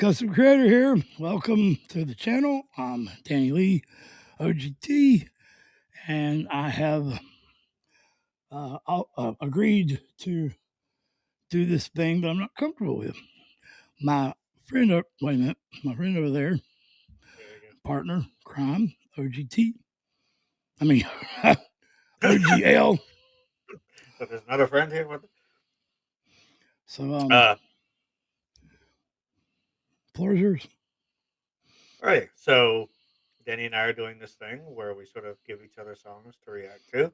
Custom Creator here. Welcome to the channel. I'm Danny Lee, OGT, and I have agreed to do this thing that I'm not comfortable with. My friend over there, partner, crime, OGT. I mean, OGL. So there's another friend here with. So, floor is yours. All right, so Danny and I are doing this thing where we sort of give each other songs to react to.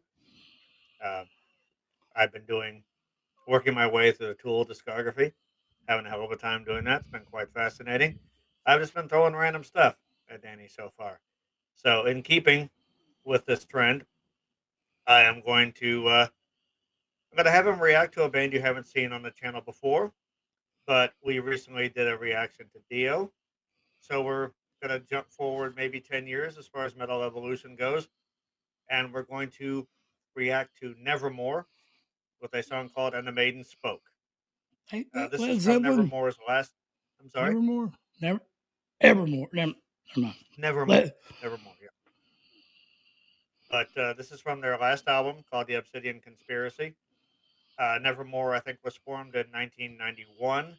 I've been working my way through the Tool discography, having a hell of a time doing that. It's been quite fascinating. I've just been throwing random stuff at Danny so far. So, in keeping with this trend, I am going to have him react to a band you haven't seen on the channel before, but we recently did a reaction to Dio. So we're going to jump forward maybe 10 years as far as metal evolution goes. And we're going to react to Nevermore with a song called And the Maiden Spoke. Hey, This is from Nevermore's last. I'm sorry? Nevermore? Evermore. Nevermore, yeah. But this is from their last album called The Obsidian Conspiracy. Nevermore, I think, was formed in 1991.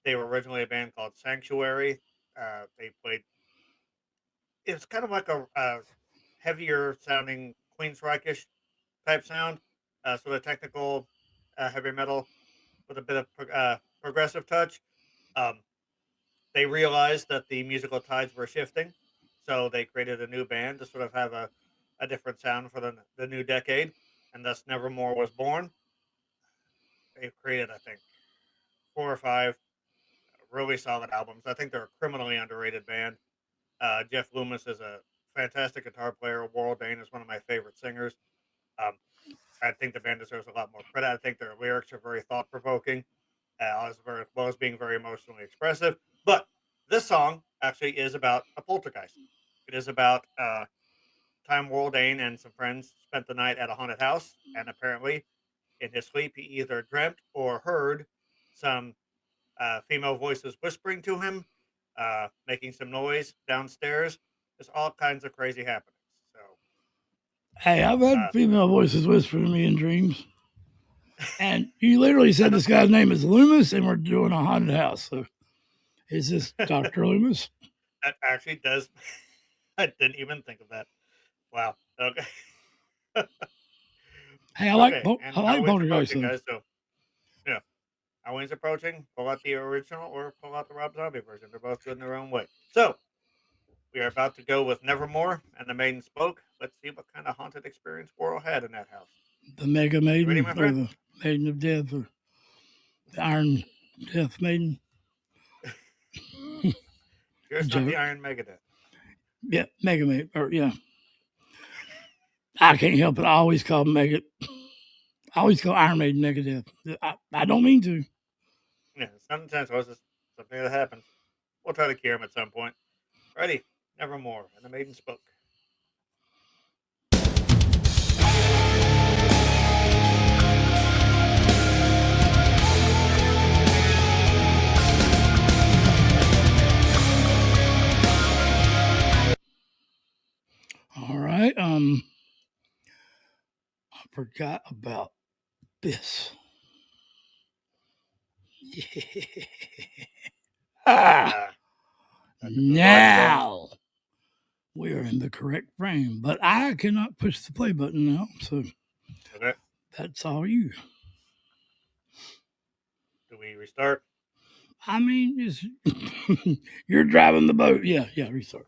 They were originally a band called Sanctuary. They played. It's kind of like a heavier sounding Queensryche-ish type sound, sort of technical heavy metal with a bit of progressive touch. They realized that the musical tides were shifting, so they created a new band to sort of have a different sound for the new decade, and thus Nevermore was born. They've created, I think, 4 or 5 really solid albums. I think they're a criminally underrated band. Jeff Loomis is a fantastic guitar player. Warl Dane is one of my favorite singers. Um, I think the band deserves a lot more credit. I think their lyrics are very thought-provoking, as well as being very emotionally expressive. But this song actually is about a poltergeist. It is about time Warl Dane and some friends spent the night at a haunted house, and apparently, in his sleep, he either dreamt or heard some female voices whispering to him, making some noise downstairs. There's all kinds of crazy happenings. So, hey, I've had female voices whisper to me in dreams. And you literally said this guy's name is Loomis, and we're doing a haunted house. So, is this Dr. Loomis? That actually does. I didn't even think of that. Wow. Okay. Hey, I like poltergeist. Guys, so, yeah. Halloween's approaching. Pull out the original or pull out the Rob Zombie version. They're both good in their own way. So, we are about to go with Nevermore and the Maiden Spoke. Let's see what kind of haunted experience Warl had in that house. The Mega Maiden, ready, or the Maiden of Death, or the Iron Death Maiden. Here's not the Iron Megadeth. Yeah, Mega Maiden, or yeah. I can't help it. I always call Iron Maiden Megadeth. I don't mean to. Yeah, sometimes it's just something that happens. We'll try to cure him at some point. Ready? Nevermore, and the Maiden Spoke. All right. I forgot about this. Yeah. Now we are in the correct frame, but I cannot push the play button now, so okay. That's all you. Do we restart? I mean, you're driving the boat. Yeah, restart.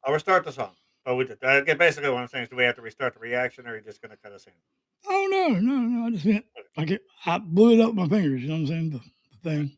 I'll restart the song. Oh, we did. Basically, what I'm saying is, do we have to restart the reaction, or are you just going to cut us in? Oh no! I just meant I blew it up with my fingers. You know what I'm saying? The thing.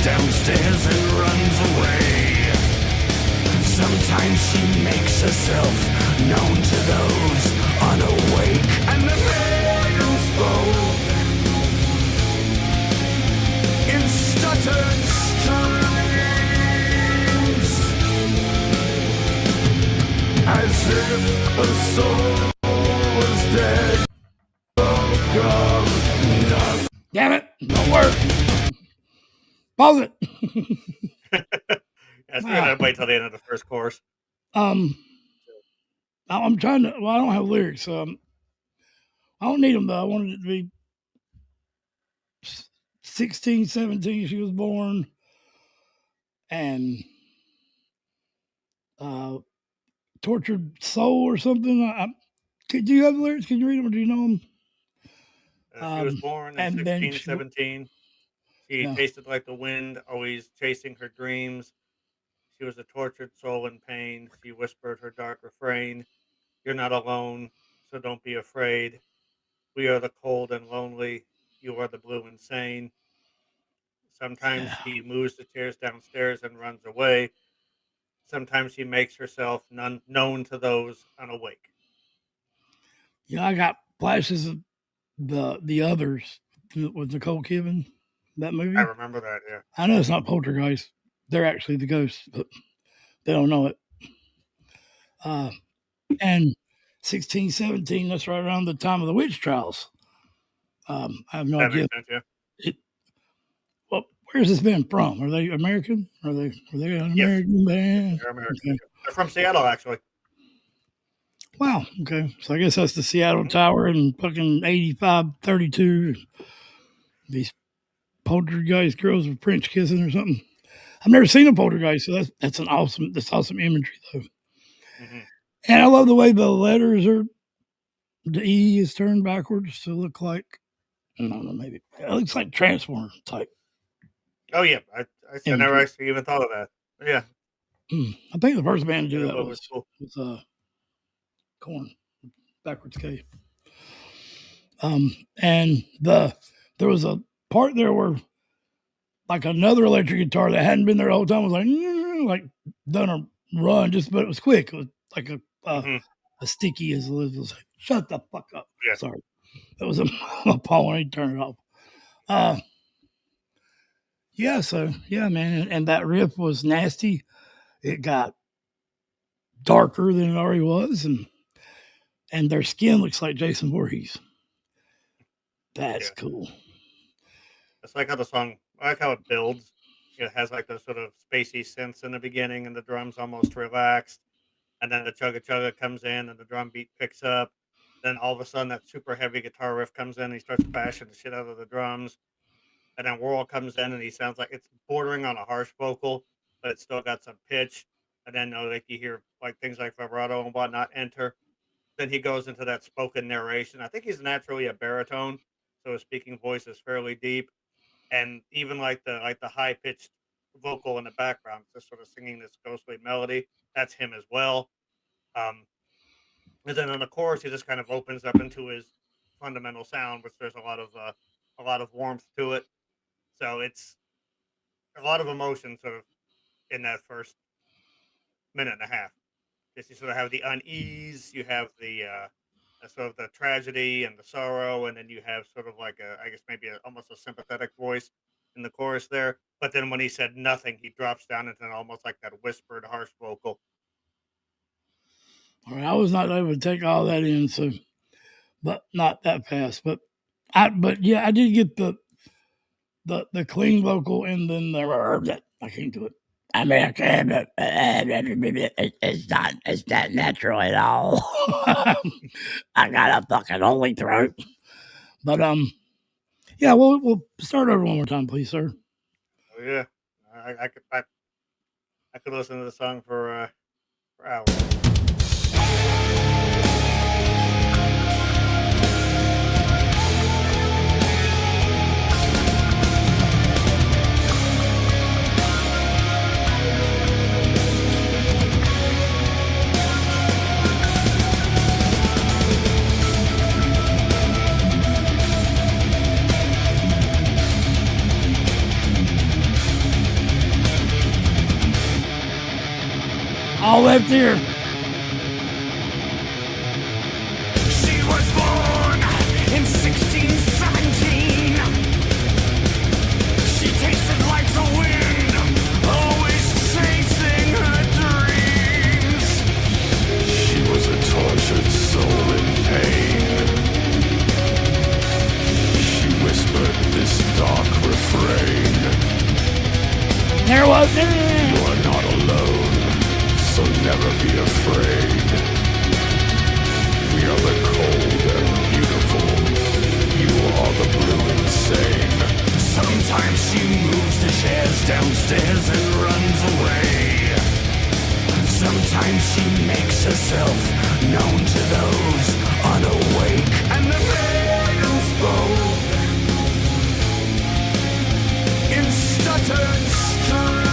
downstairs and runs away. Sometimes she makes herself known to those unawake. And the maiden spoke in stuttered strains, as if her soul was dead. Damn it! Don't work. Pause it. Yes, we're gonna wait till the end of the first chorus. I'm trying to. Well, I don't have lyrics, so I don't need them though. I wanted it to be 16, 17. She was born, and tortured soul or something. Do you have the lyrics? Can you read them, or do you know them? She was born in 1617. She tasted like the wind, always chasing her dreams. She was a tortured soul in pain. She whispered her dark refrain. You're not alone, so don't be afraid. We are the cold and lonely. You are the blue insane. Sometimes she moves the chairs downstairs and runs away. Sometimes she makes herself known to those unawake. Yeah, I got flashes of the others with Nicole Kidman, that movie. I remember that, yeah. I know it's not Poltergeist. They're actually the ghosts, but they don't know it. And 16, 17, that's right around the time of the witch trials. I have no idea. Makes sense, yeah. Well, where's this band from? Are they American? Are they an American band? They're American. Okay. They're from Seattle, actually. Wow. Okay. So I guess that's the Seattle Tower and fucking 8532. These poltergeist girls with French kissing or something. I've never seen a poltergeist, so that's awesome imagery though. Mm-hmm. And I love the way the letters are. The E is turned backwards to look like, I don't know, maybe it looks like Transformer type. Oh yeah, I never actually even thought of that. Yeah, I think the first band to do that was Korn, backwards K. And there was a part there where like another electric guitar that hadn't been there the whole time was like done a run, but it was quick. It was like a sticky, as Elizabeth was like, shut the fuck up. Yeah. Sorry. That was a Paul when he turned it off. Yeah, so yeah, man. And that riff was nasty. It got darker than it already was, and their skin looks like Jason Voorhees. That's cool. It's like how the song, I like how it builds. It has like those sort of spacey synths in the beginning, and the drums almost relaxed. And then the chugga chugga comes in, and the drum beat picks up. Then all of a sudden, that super heavy guitar riff comes in, and he starts bashing the shit out of the drums. And then Whirl comes in, and he sounds like it's bordering on a harsh vocal, but it's still got some pitch. And then like you hear like things like vibrato and whatnot enter. Then he goes into that spoken narration. I think he's naturally a baritone, so his speaking voice is fairly deep. And even like the high pitched vocal in the background, just sort of singing this ghostly melody, that's him as well. And then on the chorus, he just kind of opens up into his fundamental sound, which there's a lot of warmth to it. So it's a lot of emotion sort of in that first minute and a half. Just you sort of have the unease, you have the sort of the tragedy and the sorrow, and then you have sort of like I guess maybe almost a sympathetic voice in the chorus there. But then when he said nothing, he drops down into almost like that whispered, harsh vocal. All right, I was not able to take all that in, so, but not that fast. But yeah, I did get the clean vocal, and then I can't do it. I mean, I can, but it's not natural at all. I got a fucking holy throat. But yeah, we'll start over one more time, please, sir. Oh yeah, I could listen to the song for hours. all left ear. She was born in 1617. She tasted like the wind, always chasing her dreams. She was a tortured soul in pain. She whispered this dark refrain. There was You are not alone, so never be afraid. We are the cold and beautiful. You are the blue insane. Sometimes she moves the chairs downstairs and runs away. Sometimes she makes herself known to those unawake. And the maiden spoke in stuttered streams,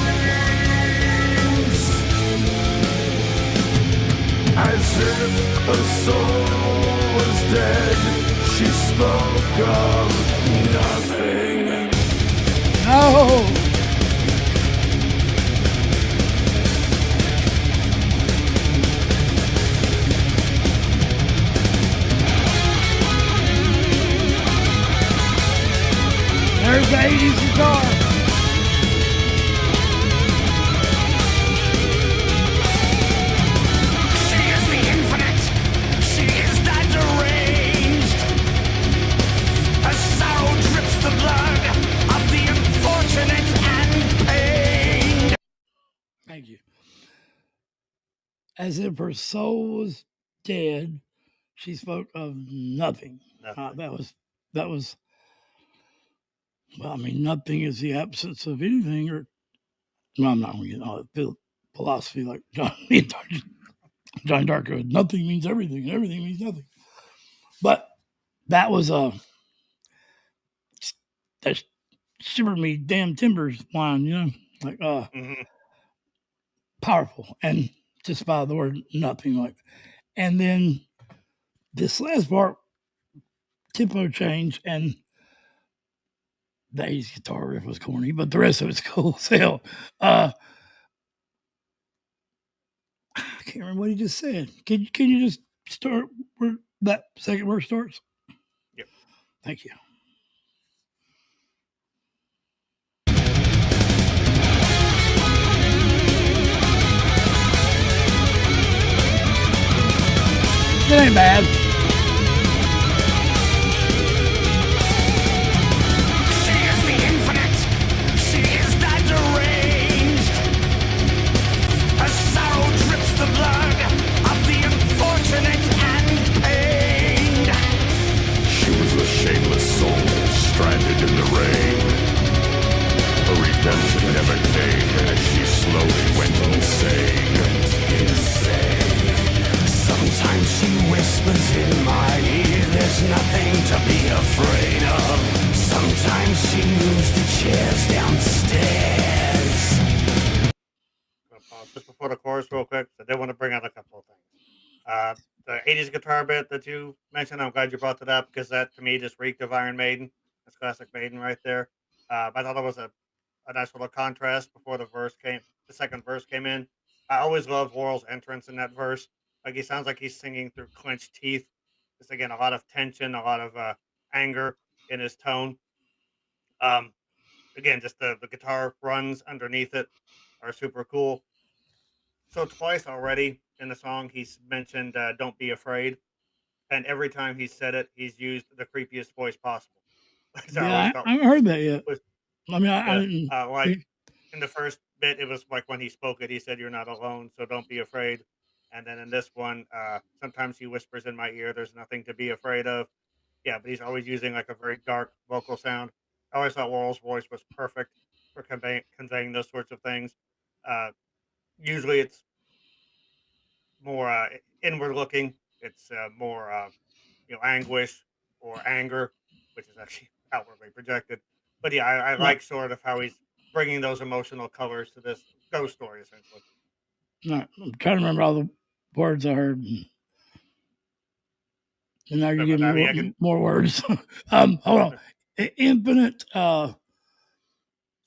as if her soul was dead. She spoke of nothing. no. There's the 80s guitar. She is the infinite. She is the deranged. Her sorrow drips the blood of the unfortunate and pained. Thank you. As if her soul was dead, she spoke of nothing. Nothing. That was. Well, I mean, nothing is the absence of anything. Or, well, I'm not going to get all that philosophy like John Darko. Nothing means everything, and everything means nothing. But that was that shiver me damn timbers line, you know, like Mhm. powerful, and just by the word nothing, like. And then this last part, tempo change, and the 80s guitar riff was corny, but the rest of it's cool as hell. I can't remember what he just said. Can you just start where that second verse starts? Yep. Thank you. It ain't bad. She is the infinite. She is the deranged. Her sorrow drips the blood of the unfortunate and pained. She was a shameless soul stranded in the rain. Her redemption never came as she slowly went insane. Sometimes she whispers in my ear, there's nothing to be afraid of. Sometimes she moves the chairs downstairs. I'm gonna pause just before the chorus real quick. I did want to bring out a couple of things. The 80s guitar bit that you mentioned, I'm glad you brought that up because that to me just reeked of Iron Maiden. That's classic Maiden right there. I thought it was a nice little contrast before the second verse came in. I always loved Laurel's entrance in that verse. Like he sounds like he's singing through clenched teeth. Just again, a lot of tension, a lot of anger in his tone. Um, Again, just the guitar runs underneath it are super cool. So twice already in the song, he's mentioned "Don't be afraid," and every time he said it, he's used the creepiest voice possible. So I always Yeah, thought I haven't heard that yet. was I mean, I yeah, didn't. like in the first bit, it was like when he spoke it, he said, "You're not alone, so don't be afraid." And then in this one, sometimes he whispers in my ear, "There's nothing to be afraid of." Yeah, but he's always using like a very dark vocal sound. I always thought Laurel's voice was perfect for conveying those sorts of things. Uh, Usually, it's more inward looking. It's more anguish or anger, which is actually outwardly projected. But yeah, I Right, like sort of how he's bringing those emotional colors to this ghost story essentially. right. I'm trying to remember all the words I heard, and now you're Sorry about giving that. I mean, me I can. more words. Hold on. Infinite.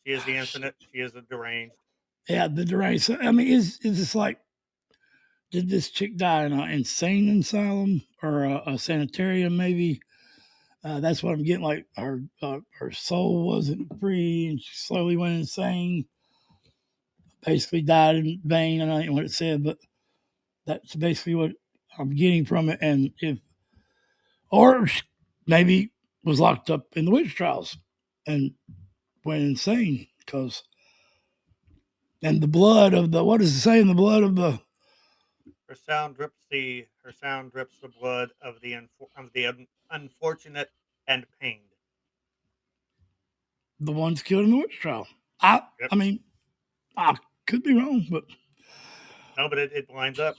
She is the infinite. She is the deranged. Yeah, the deranged. So, I mean, is this like did this chick die in an insane asylum or a sanitarium? Maybe that's what I'm getting. Like her soul wasn't free, and she slowly went insane. Basically, died in vain. And I don't know what it said, but that's basically what I'm getting from it. And or maybe was locked up in the witch trials and went insane because. And the blood of the, what does it say in the blood of the? Her sound drips the blood of the unfortunate and pained. The ones killed in the witch trial. I mean, I could be wrong, but no, but it lines up.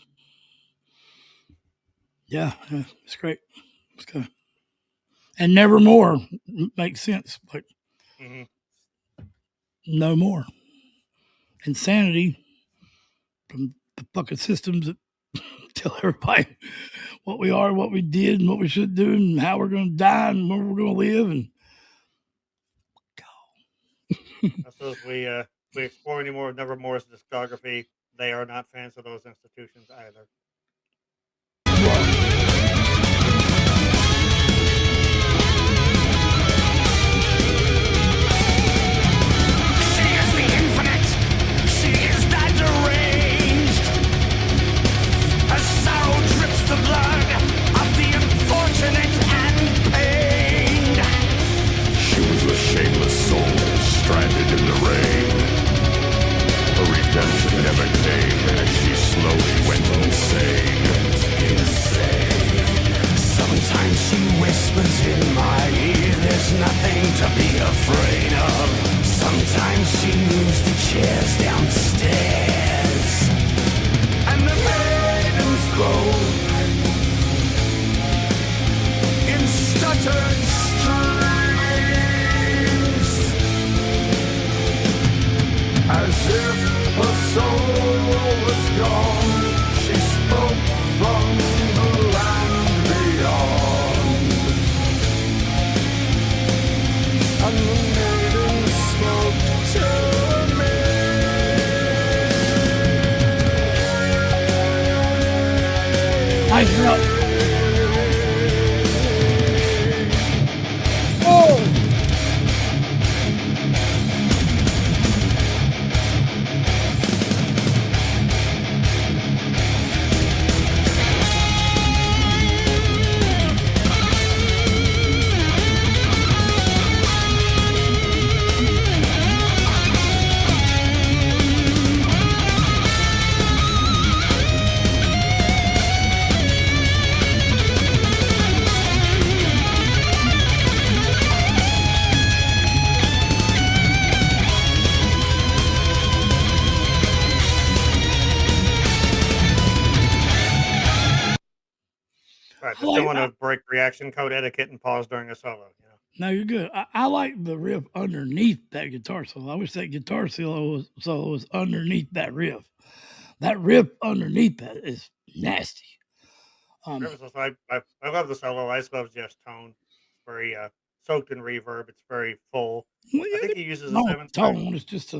Yeah, it's great. It's good. And Nevermore makes sense. Like no more. Insanity from the fucking systems that tell everybody what we are, what we did, and what we should do, and how we're going to die, and where we're going to live, and I suppose we explore any more of Nevermore's discography. They are not fans of those institutions either. She is the infinite. She is that deranged. Her sorrow drips the blood of the unfortunate and pained. She was a shameless soul stranded in the rain. Her redemption never came as she slowly went insane. Sometimes she whispers in my ear, there's nothing to be afraid of. Sometimes she moves the chairs downstairs. And the maiden spoke in stuttered strings, as if her soul was gone. She spoke from the land beyond, and the maiden spoke to me. Nice rock. Oh! Right, just don't want to break reaction code etiquette and pause during a solo. You know? No, you're good. I like the riff underneath that guitar solo. I wish that guitar solo was underneath that riff. That riff underneath that is nasty. I love the solo. I just love Jeff's tone. It's very soaked in reverb. It's very full. Well, I think he uses a no 7th tone. It's just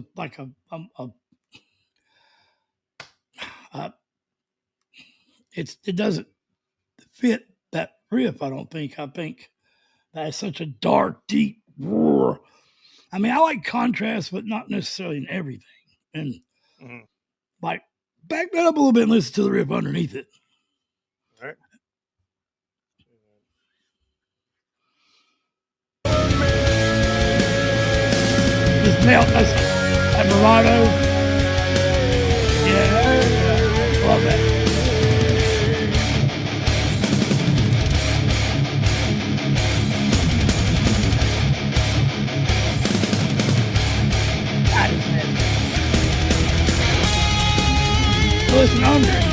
it doesn't fit that riff. I don't think. I think that's such a dark, deep roar. I mean, I like contrast, but not necessarily in everything. And like back that up a little bit and listen to the riff underneath it. All right. Just melt that bravado. Yeah, love that. That is nasty. Listen, Andre.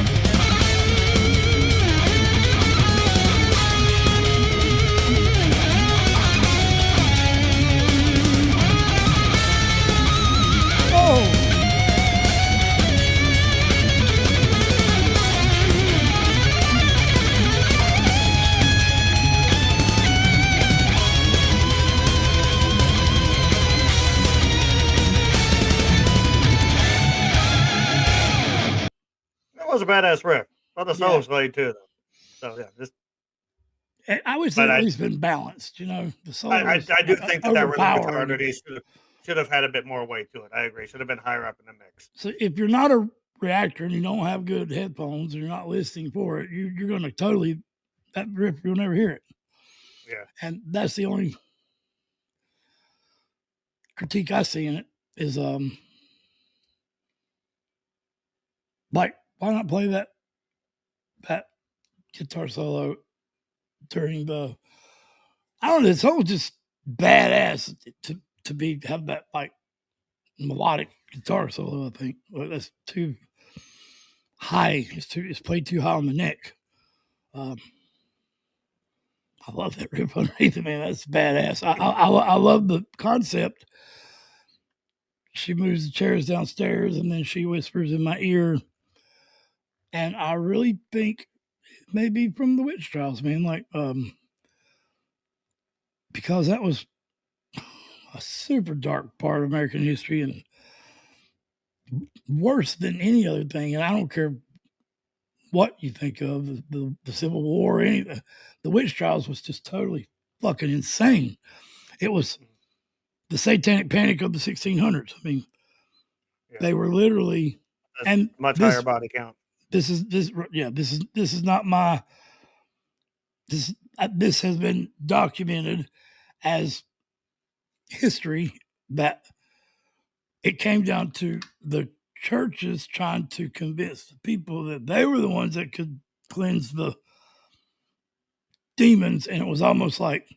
a badass riff. Well, the solo's played too, though. So yeah, this. I wish it at least been balanced. You know, the solo. I do think that rhythm guitar underneath should have had a bit more weight to it. I agree. Should have been higher up in the mix. So if you're not a reactor and you don't have good headphones and you're not listening for it, you're going to totally, that riff, you'll never hear it. Yeah. And that's the only critique I see in it is, like, why not play that guitar solo during the, I don't know, it's almost just badass to have that like melodic guitar solo. I think that's too high. It's played too high on the neck. I love that riff underneath it, man. That's badass. I love the concept. She moves the chairs downstairs and then she whispers in my ear. And I really think maybe from the witch trials, man, like, because that was a super dark part of American history and worse than any other thing. And I don't care what you think of the Civil War or anything. The witch trials was just totally fucking insane. It was the satanic panic of the 1600s. I mean, they were literally and much higher body count. This is not my. This has been documented as history that it came down to the churches trying to convince the people that they were the ones that could cleanse the demons, and it was almost like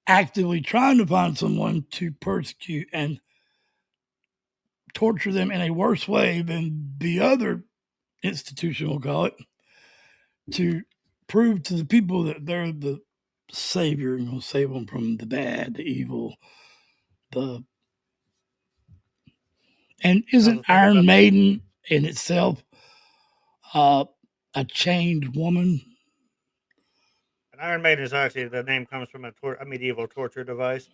actively trying to find someone to persecute and torture them in a worse way than the other institution, we'll call it, to prove to the people that they're the savior and will save them from the bad, the evil, and isn't Iron Maiden in itself a chained woman? An Iron Maiden is actually, the name comes from a medieval torture device.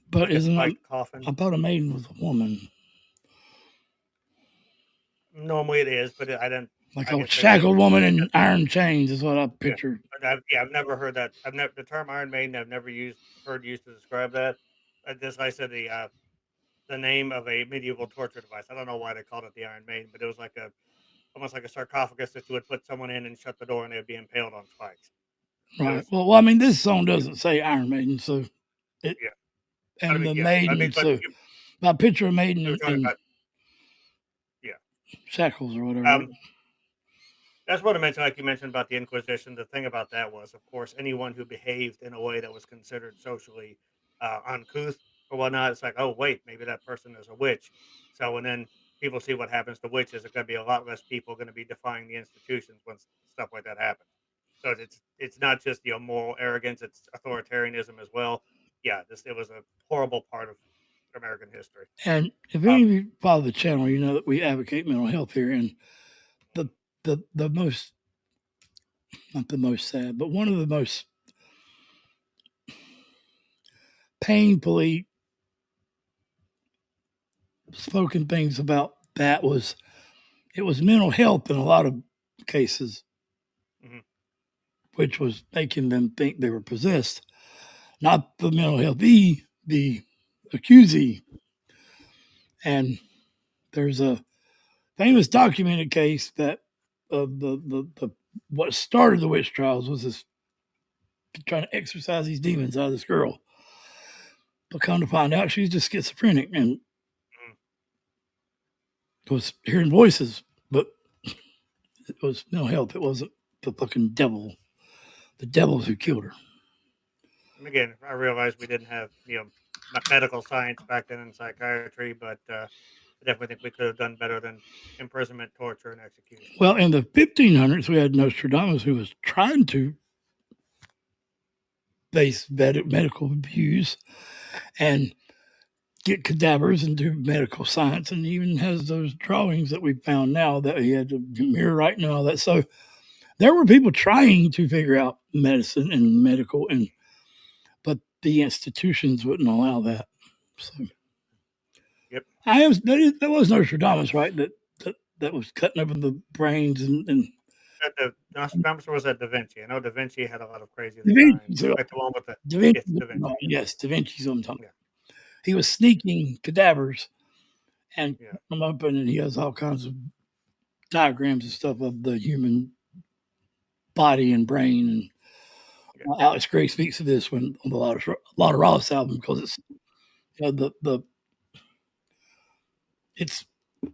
But like isn't it? Coffin. I thought a maiden was a woman. Normally it is, but I didn't. Like a shackled woman in iron chains is what I pictured. Yeah, I've never heard that. The term Iron Maiden I've never heard used to describe that. I said the name of a medieval torture device. I don't know why they called it the Iron Maiden, but it was like almost like a sarcophagus that you would put someone in and shut the door and they would be impaled on spikes. Right. Well, I mean, this song doesn't say Iron Maiden, so it. Yeah. And the maiden, so I picture a maiden in shackles or whatever. That's what I mentioned, like you mentioned about the Inquisition. The thing about that was, of course, anyone who behaved in a way that was considered socially uncouth or whatnot, it's like, oh, wait, maybe that person is a witch. So when then people see what happens to witches, there's going to be a lot less people going to be defying the institutions when stuff like that happens. So it's not just moral arrogance; it's authoritarianism as well. Yeah, it was a horrible part of American history. And if any of you follow the channel, you know that we advocate mental health here, and the most, not the most sad, but one of the most painfully spoken things about that was it was mental health in a lot of cases, which was making them think they were possessed, not the mental health, the accusee. And there's a famous documented case that the what started the witch trials was this trying to exorcise these demons out of this girl. But come to find out, she's just schizophrenic and was hearing voices, but it was mental health. It wasn't the fucking devil. The devils who killed her. And again, I realized we didn't have medical science back then in psychiatry, but I definitely think we could have done better than imprisonment, torture, and execution. Well, in the 1500s, we had Nostradamus who was trying to base medical views and get cadavers and do medical science, and even has those drawings that we found now that he had to mirror right and all that. So there were people trying to figure out medicine and medical, but the institutions wouldn't allow that. So, yep. That was Nostradamus, right? That that was cutting open the brains and Nostradamus was at Da Vinci. I know Da Vinci had a lot of crazy Da Vinci. designs. So Like the one with the Da Vinci, Da Vinci. yes, Da Vinci's what I'm talking. Yeah. He was sneaking cadavers and Yeah. cutting them open, and he has all kinds of diagrams and stuff of the human body and brain. And Alex Gray speaks of this when on the lot of Ross album, because it's the it's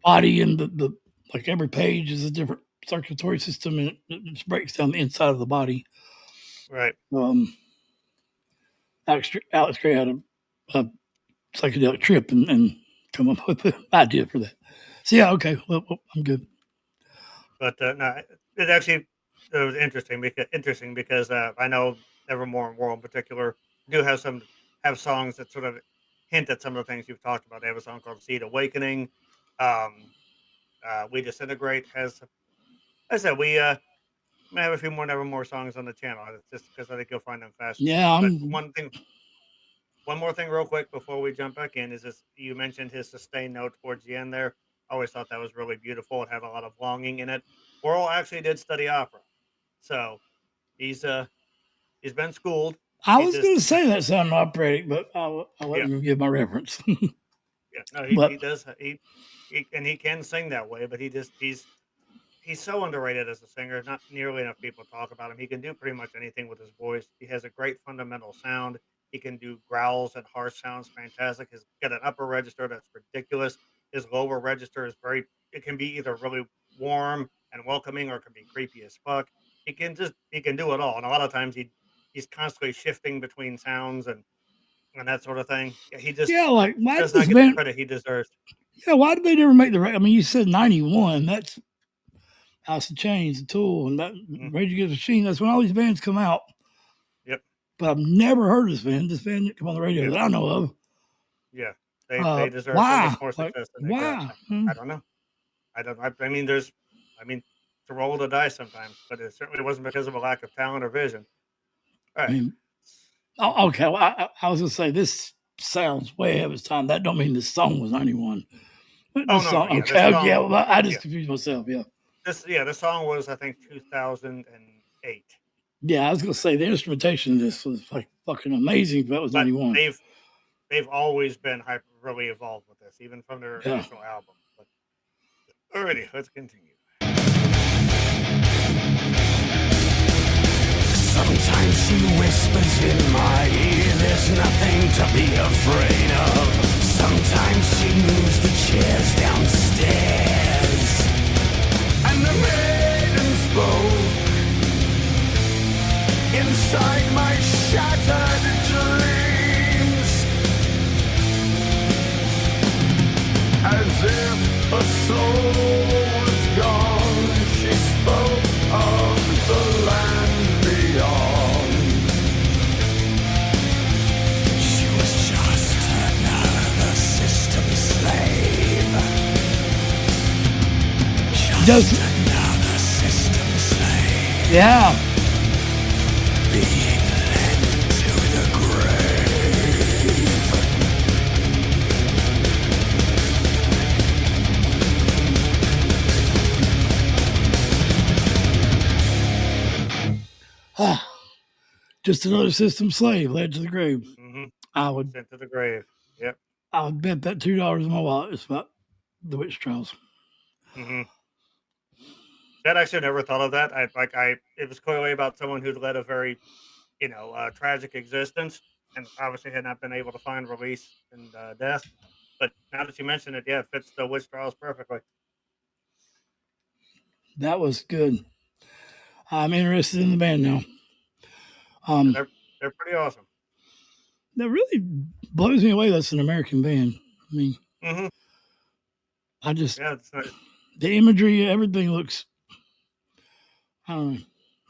body and the like every page is a different circulatory system, and it just breaks down the inside of the body. Right. Alex Gray had a psychedelic trip and come up with the idea for that. So yeah, okay, well I'm good. But no, it actually was interesting because I know Nevermore and War in particular do have songs that sort of hint at some of the things you've talked about. They have a song called "Seed Awakening." Um, "We Disintegrate" has. I said we may have a few more Nevermore songs on the channel. It's just because I think you'll find them fascinating. Yeah, But one more thing, real quick, before we jump back in, is this: you mentioned his sustained note towards the end there. I always thought that was really beautiful. It had a lot of longing in it. Worrell actually did study opera, so he's been schooled. I He was just going to say that sounded operatic, but I'll let yeah you give my reference. yeah no But he does he can sing that way, but he's so underrated as a singer. Not nearly enough people talk about him. He can do pretty much anything with his voice. He has a great fundamental sound. He can do growls and harsh sounds fantastic. He's got an upper register that's ridiculous. His lower register is it can be either really warm and welcoming, or it can be creepy as fuck. He can do it all. And a lot of times he's constantly shifting between sounds and that sort of thing. Yeah, yeah, like he why did does this not get the band? credit he deserves. Yeah, why did they never make the? I mean, you said 91. That's House of Chains, The Tool, and that Mhm. Rage Against the Machine. That's when all these bands come out. Yep. But I've never heard of this band. This band didn't come on the radio Yeah. that I know of. Yeah. They deserve so much Why? more Like success than they got. why? I don't know. I mean, I mean, it's a roll of the dice sometimes, but it certainly wasn't because of a lack of talent or vision. All I right. mean, okay. Well, I was gonna say this sounds way ahead of its time. That don't mean this song was 91. Oh, This no, no. song, Yeah. This okay, yeah. song, Well, I yeah. just confused myself. Yeah, The song was, I think, 2008. yeah. I was gonna say the instrumentation of this was like fucking amazing. But that was But 91. they've always been really evolved with this, even from their Yeah. initial album. But alrighty, let's continue. Sometimes she whispers in my ear, there's nothing to be afraid of. Sometimes she moves the chairs downstairs, and the maiden spoke inside my shattered dreams, as if a soul was gone. She spoke of the land beyond. She was just another system slave. Just another system slave. Yeah. Being led to the grave. Just another system slave led to the grave. Mm-hmm. I would Sent to the grave. Yep. I would bet that $2 in my wallet is about the witch trials. Mm-hmm. That actually never thought of that. It was clearly about someone who'd led a very, tragic existence, and obviously had not been able to find release and death. But now that you mention it, yeah, it fits the witch trials perfectly. That was good. I'm interested in the band now. And they're pretty awesome. That really blows me away. That's an American band. I mean, Mm-hmm. I just It's not, the imagery, everything looks. I don't know.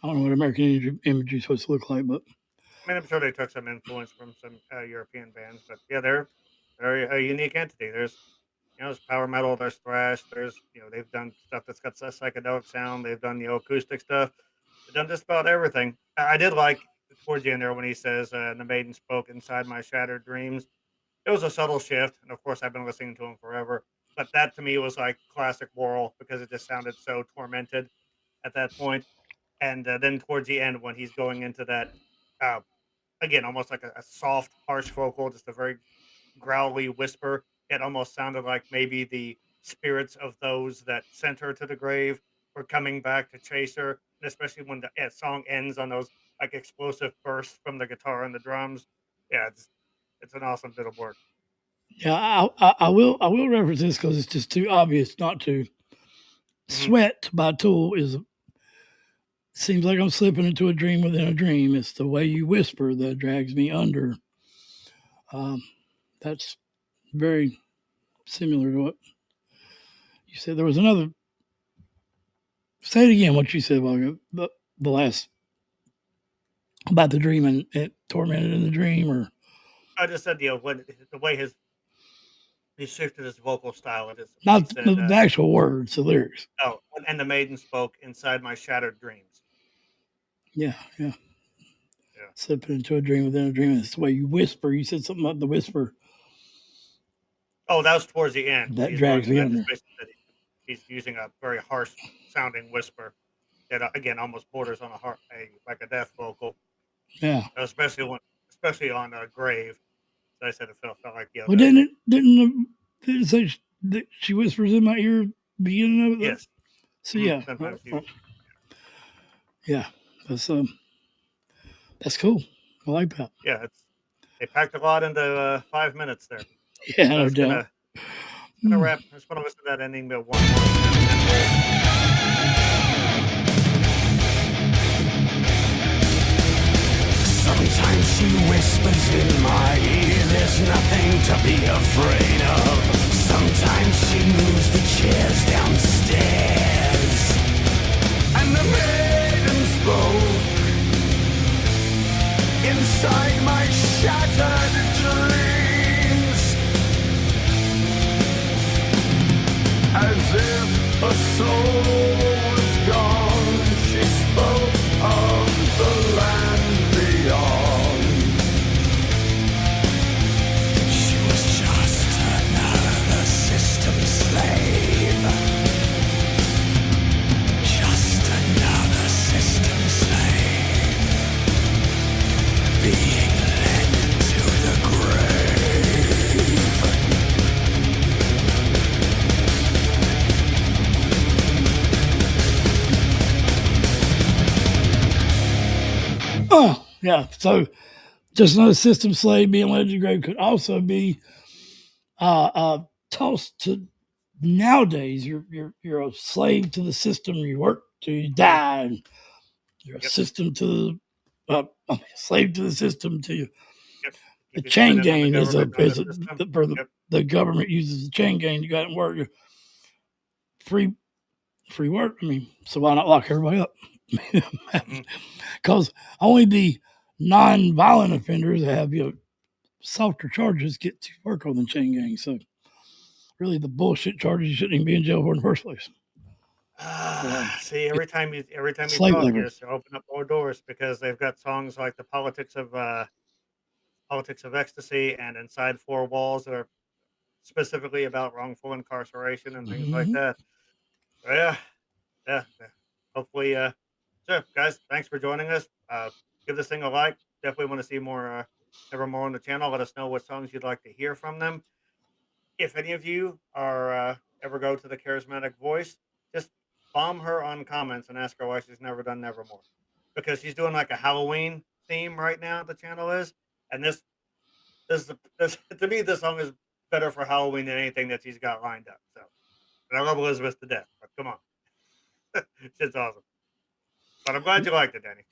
I don't know what American imagery is supposed to look like, but I mean, I'm sure they took some influence from some European bands, but yeah, they're a unique entity. There's power metal, there's thrash, they've done stuff that's got a psychedelic sound. They've done acoustic stuff. They've done just about everything. I did like towards the end there when he says, "The maiden spoke inside my shattered dreams." It was a subtle shift, and of course, I've been listening to him forever. but that to me was like classic Worrell because it just sounded so tormented at that point. And then towards the end, when he's going into that, uh, again, almost like a soft, harsh vocal, just a very growly whisper, it almost sounded like maybe the spirits of those that sent her to the grave were coming back to chase her. And especially when the song ends on those like explosive bursts from the guitar and the drums. Yeah, it's an awesome bit of work. Yeah, I will reference this because it's just too obvious not to. Sweat by Tool is seems like I'm slipping into a dream within a dream. It's the way you whisper that drags me under. That's very similar to what you said. There was another. Say it again. What you said about the last about the dream and it tormented in the dream, or I just said, when the way he shifted his vocal style, it is. not He said, the actual words, the lyrics. "Oh, and the maiden spoke inside my shattered dreams." Yeah. Yeah. Slipping into a dream within a dream. It's the way you whisper. You said something about the whisper. Oh, that was towards the end. That drags me under. He's using a very harsh sounding whisper that again almost borders on like a death vocal. Yeah. Especially on a grave. So I said it felt like Well, didn't it say that she whispers in my ear beginning of it? Yes. So yeah. Sometimes yeah. That's cool. I like that. Yeah, they packed a lot into 5 minutes there. Yeah, no doubt. Gonna wrap. I just want to listen to that ending bit one more. Sometimes she whispers in my ear, there's nothing to be afraid of. Sometimes she moves the chairs downstairs, and the maiden spoke inside my shattered dreams, as if a soul was gone. She spoke of the land beyond. She was just another system slave. Just another system slave, being led to the grave. Oh, yeah. So just another system slave being led to the grave could also be tossed to nowadays. You're a slave to the system you work to, you die, and you're a system to slave to the system to the chain gang the government uses the chain gang to go out and work. Free work. I mean, so why not lock everybody up? Because only the non-violent offenders that have softer charges get to work on the chain gang. So really, the bullshit charges you shouldn't even be in jail for in the first place. See, every time you talk, you just open up more doors because they've got songs like the politics of ecstasy and Inside Four Walls that are specifically about wrongful incarceration and things like that. So yeah. Hopefully, so guys, thanks for joining us. Give this thing a like. Definitely want to see more Nevermore on the channel. Let us know what songs you'd like to hear from them. If any of you are ever go to the Charismatic Voice, just bomb her on comments and ask her why she's never done Nevermore, because she's doing like a Halloween theme right now. The channel is, and this to me, this song is better for Halloween than anything that she's got lined up. So, and I love Elizabeth to death, but come on, shit's awesome. But I'm glad you liked it, Danny.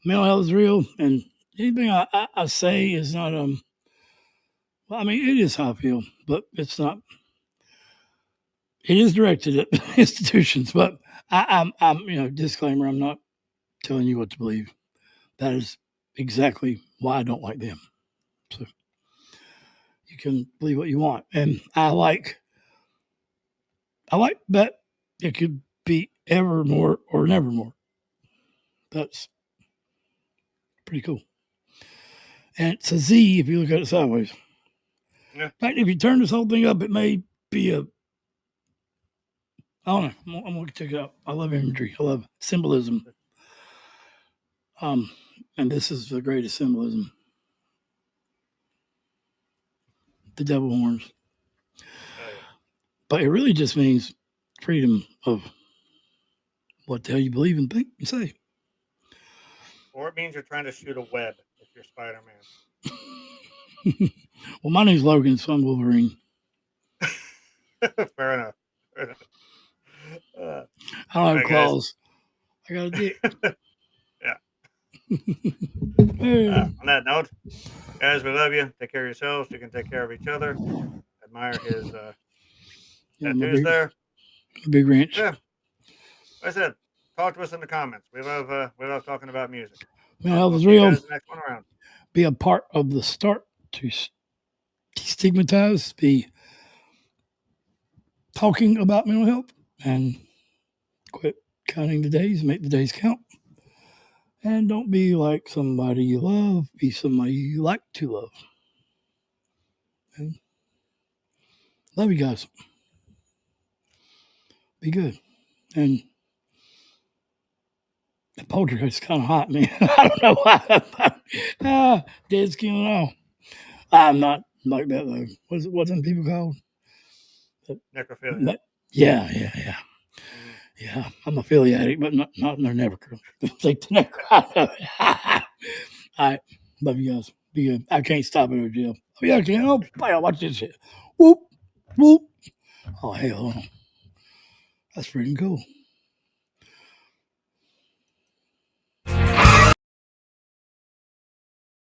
Mental health is real, and anything I say is not well, I mean, it is how I feel, but it's not. It is directed at institutions, but I'm disclaimer. I'm not telling you what to believe. That is exactly why I don't like them. So you can believe what you want, and I like that it could be Evermore or Nevermore. That's pretty cool. And it's a Z if you look at it sideways. Yeah. In fact, if you turn this whole thing up, it may be a I don't know. I'm gonna check it out. I love imagery. I love symbolism. And this is the greatest symbolism. The devil horns. Oh, yeah. But it really just means freedom of what the hell you believe and think and say. Or it means you're trying to shoot a web if you're Spider-Man. Well, my name's Logan, so I'm Wolverine. Fair enough. Fair enough. I don't have right, claws. I got a dick. Yeah. Hey. On that note, guys, we love you. Take care of yourselves. You can take care of each other. Admire his Yeah, my tattoos there. big ranch. Yeah. Like I said, talk to us in the comments. We love talking about music. Man, hell We'll is see you real. guys next one around. Be a part of the start to destigmatize, be talking about mental health, and quit counting the days, make the days count. And don't be like somebody you love, be somebody you like to love. And love you guys. Be good. And the poultry is kind of hot, man. I don't know why. Dead skin and all. I'm not like that, though. What's them people called? Necrophilia. Yeah. Mm-hmm. Yeah, I'm a Philly addict, but not in their never. Take the never out of it. All right, love you guys. Be good. I can't stop it, Jill. Oh yeah, I can. Oh, watch this shit. Whoop, whoop. Oh hell, that's freaking cool.